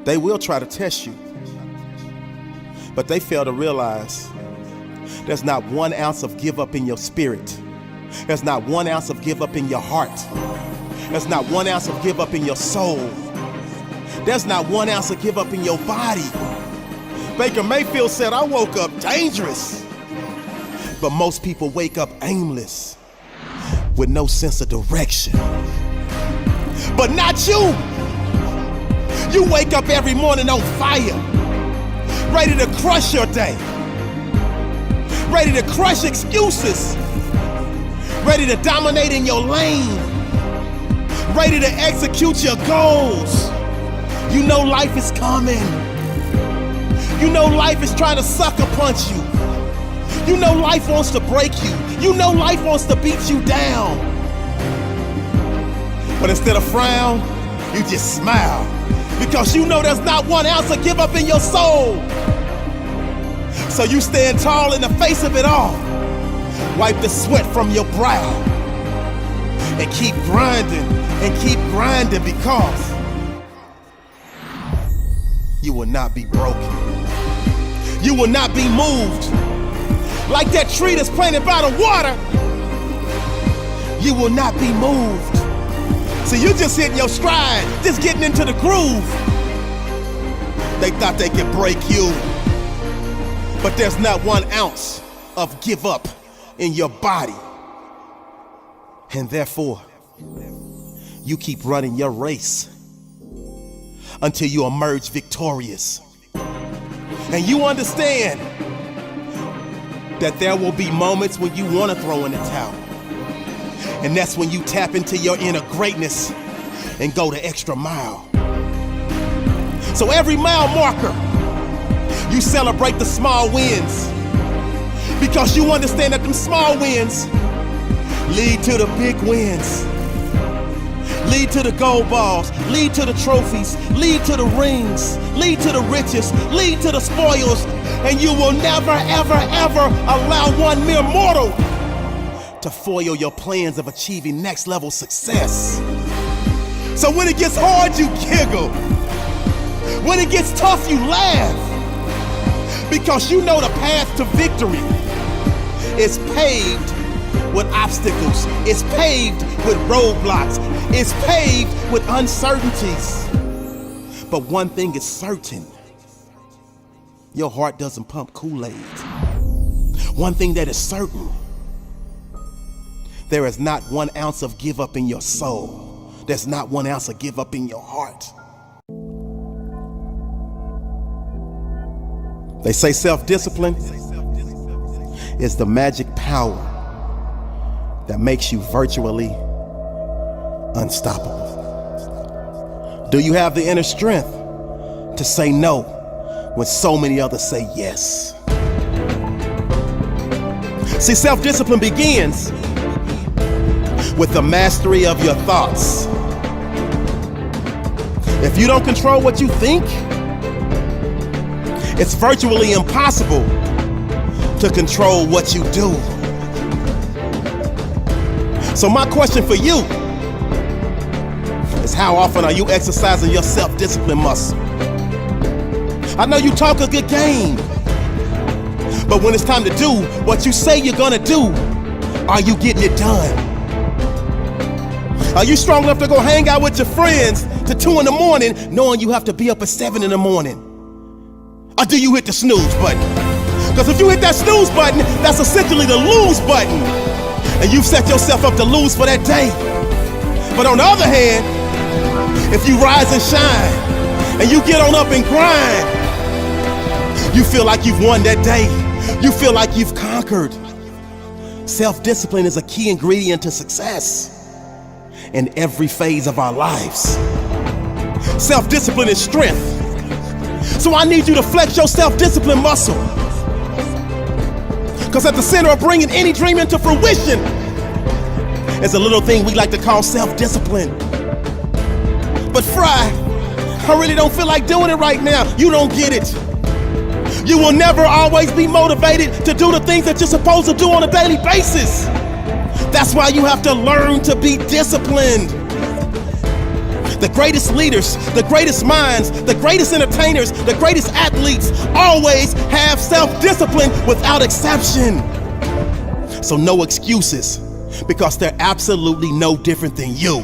They will try to test you, but they fail to realize there's not 1 ounce of give up in your spirit. There's not 1 ounce of give up in your heart. There's not 1 ounce of give up in your soul. There's not 1 ounce of give up in your body. Baker Mayfield said, I woke up dangerous. But most people wake up aimless, with no sense of direction. But not you. You wake up every morning on fire, ready to crush your day, ready to crush excuses, ready to dominate in your lane, ready to execute your goals. You know life is coming. You know life is trying to sucker punch you. You know life wants to break you. You know life wants to beat you down. But instead of frown, you just smile, because you know there's not 1 ounce of give up in your soul. So you stand tall in the face of it all. Wipe the sweat from your brow and keep grinding because you will not be broken. You will not be moved. Like that tree that's planted by the water, you will not be moved. So you just hitting your stride, just getting into the groove. They thought they could break you, but there's not 1 ounce of give up in your body. And therefore, you keep running your race until you emerge victorious. And you understand that there will be moments when you want to throw in the towel. And that's when you tap into your inner greatness and go the extra mile. So every mile marker, you celebrate the small wins, because you understand that them small wins lead to the big wins, lead to the gold balls, lead to the trophies, lead to the rings, lead to the riches, lead to the spoils. And you will never, ever, ever allow one mere mortal to foil your plans of achieving next level success. So when it gets hard, you giggle. When it gets tough, you laugh, because you know the path to victory is paved with obstacles. It's paved with roadblocks. It's paved with uncertainties. But one thing is certain: your heart doesn't pump Kool-Aid. One thing that is certain: there is not 1 ounce of give up in your soul. There's not 1 ounce of give up in your heart. They say self-discipline is the magic power that makes you virtually unstoppable. Do you have the inner strength to say no when so many others say yes? See, self-discipline begins with the mastery of your thoughts. If you don't control what you think, it's virtually impossible to control what you do. So my question for you is, how often are you exercising your self-discipline muscle? I know you talk a good game, but when it's time to do what you say you're gonna do, are you getting it done? Are you strong enough to go hang out with your friends to 2 in the morning, knowing you have to be up at 7 in the morning? Or do you hit the snooze button? Because if you hit that snooze button, that's essentially the lose button, and you've set yourself up to lose for that day. But on the other hand, if you rise and shine and you get on up and grind, you feel like you've won that day. You feel like you've conquered. Self-discipline is a key ingredient to success in every phase of our lives. Self-discipline is strength. So I need you to flex your self-discipline muscle, because at the center of bringing any dream into fruition is a little thing we like to call self-discipline. But Fry, I really don't feel like doing it right now. You don't get it. You will never always be motivated to do the things that you're supposed to do on a daily basis. That's why you have to learn to be disciplined. The greatest leaders, the greatest minds, the greatest entertainers, the greatest athletes always have self-discipline without exception. So no excuses, because they're absolutely no different than you.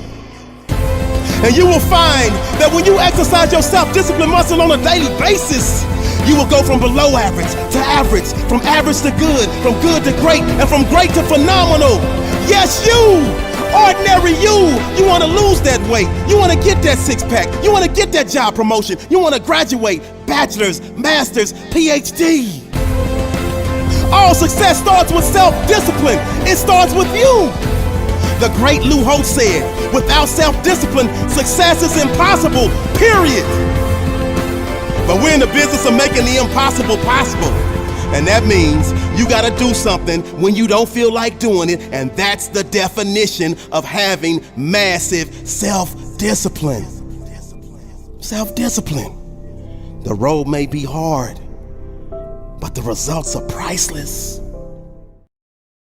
And you will find that when you exercise your self-discipline muscle on a daily basis, you will go from below average to average, from average to good, from good to great, and from great to phenomenal. Yes, you, ordinary you want to lose that weight. You want to get that six-pack. You want to get that job promotion. You want to graduate, bachelor's, master's, PhD. All success starts with self-discipline. It starts with you. The great Lou Holtz said, without self-discipline, success is impossible, period. But we're in the business of making the impossible possible. And that means you gotta do something when you don't feel like doing it, and that's the definition of having massive self-discipline. Self-discipline. The road may be hard, but the results are priceless.